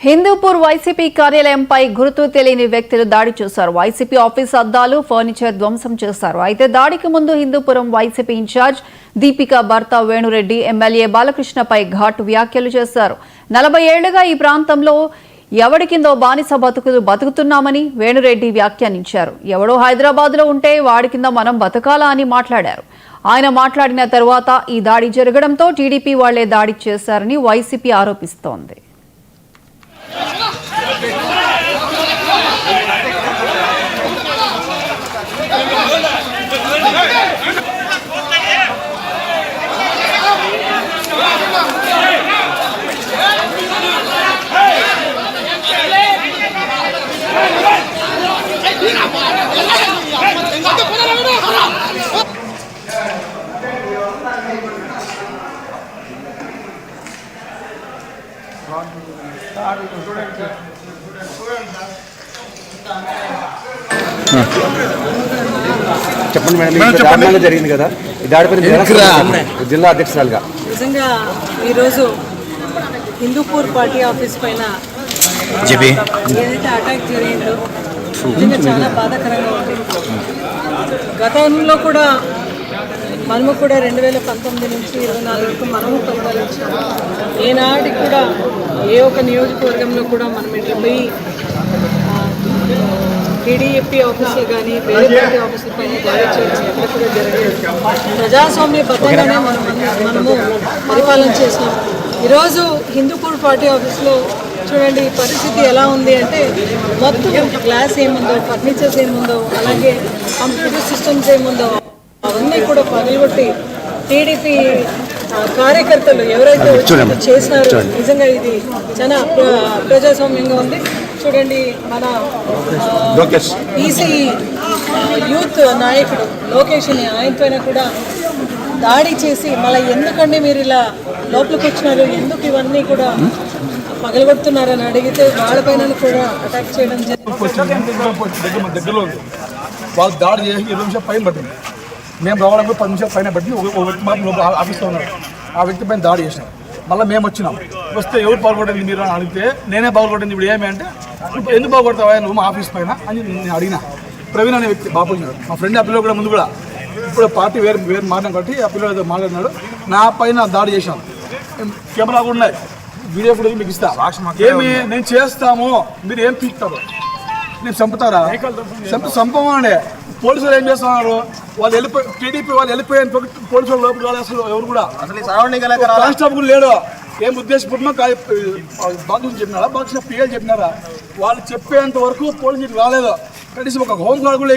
Hindupur YCP కార్యాలయంపై గుర్తు తెలియని వ్యక్తులు దాడి చేశారు. వైసీపీ ఆఫీస్ అద్దాలు, ఫర్నిచర్ ధ్వంసం చేశారు. అయితే దాడికి ముందు హిందూపురం వైసీపీ ఇన్ఛార్జ్ దీపిక భర్త వేణురెడ్డి ఎమ్మెల్యే బాలకృష్ణపై ఘాటు వ్యాఖ్యలు చేశారు. 40 ఏళ్లుగా ఈ ప్రాంతంలో ఎవడి కిందో బానిస బతుకుతున్నామని వేణురెడ్డి వ్యాఖ్యానించారు. ఎవడో హైదరాబాద్లో ఉంటే వాడి కింద మనం బతకాలా అని మాట్లాడారు. ఆయన మాట్లాడిన తర్వాత ఈ దాడి జరగడంతో టీడీపీ వాళ్లే దాడి చేశారని వైసీపీ ఆరోపిస్తోంది. చెప్పండి మేడం, జరిగింది కదా ఈ దాడిపై జిల్లా అధ్యక్షురాలుగా. నిజంగా ఈరోజు హిందూపూర్ పార్టీ ఆఫీస్ పైన ఏదైతే అటాక్ జరిగిందో నిజంగా చాలా బాధాకరంగా ఉంది. గతంలో కూడా మనము కూడా 2019 నుంచి 24 వరకు మనము పరిపాలించాము. ఏనాటికి కూడా ఏ ఒక్క నియోజకవర్గంలో కూడా మనం ఇట్లా పోయి టీడీపీ ఆఫీసులు కానీ వేరే పార్టీ ఆఫీసుల పైన దాడి చేయడం ఎక్కడ కూడా జరగలేదు. ప్రజాస్వామ్యబద్ధంగానే మనము పరిపాలన చేసినాం. ఈరోజు హిందూపూర్ పార్టీ ఆఫీస్లో చూడండి పరిస్థితి ఎలా ఉంది అంటే మొత్తం గ్లాస్ ఏముందో, ఫర్నిచర్స్ ఏముందో, అలాగే కంప్యూటర్ సిస్టమ్స్ ఏముందో అవన్నీ కూడా పగలగొట్టి టీడీపీ కార్యకర్తలు ఎవరైతే చేసినారో నిజంగా ఇది చాలా ప్రజాస్వామ్యంగా ఉంది. చూడండి మన ఈసీ యూత్ నాయకుడు లోకేష్ ఆయన పైన కూడా దాడి చేసి మళ్ళీ ఎందుకండి మీరు ఇలా లోపలికి వచ్చినారు, ఎందుకు ఇవన్నీ కూడా పగలగొడుతున్నారని అడిగితే వాళ్ళపైన కూడా అటాక్ చేయడం జరిగింది. వాళ్ళు దాడి చేసి 20 నిమిషాలు పైన పట్టింది. మేము రావడానికి 10 నిమిషాలు పైన పట్టింది. ఒక వ్యక్తి మాత్రం ఆఫీస్లో ఉన్నాడు. ఆ వ్యక్తి పైన దాడి చేసినాం. మళ్ళీ మేము వచ్చినాం. వస్తే ఎవరు బాగుపడింది మీరు అని అడిగితే నేనే బాగుపడింది. ఇప్పుడు ఏమి అంటే ఎందుకు బాగుపడతావా నువ్వు మా ఆఫీస్ పైన అని నేను అడిగినా. ప్రవీణ్ అనే వ్యక్తి బాగుపడినాడు. మా ఫ్రెండ్ ఆ పిల్లలు కూడా ముందు కూడా ఇప్పుడు పార్టీ వేరు మారినాం కాబట్టి ఆ పిల్లలు మాట్లాడినాడు. నా పైన దాడి చేశాను. కెమెరా కూడా ఉన్నాయి, వీడియో కూడా మీకు ఇస్తా. ఏమి నేను చేస్తాము, మీరు ఏం పీకుతారు, నేను చంపుతారా? చంపమండి. పోలీసులు ఏం చేస్తున్నారు, వాళ్ళు వెళ్ళిపోయి టీడీపీ వాళ్ళు వెళ్ళిపోయాను పోలీసులు లోపల రాలేదు. అసలు ఎవరు కూడా కానిస్టేబుల్ లేడు. ఏం ఉద్దేశపూర్వకంగా బాలకృష్ణ చెప్పినారా, బాలకృష్ణ పిఎల్ చెప్పినారా? వాళ్ళు చెప్పేంత వరకు పోలీసులు రాలేదు. కనీసం ఒక హోంగార్డ్ కూడా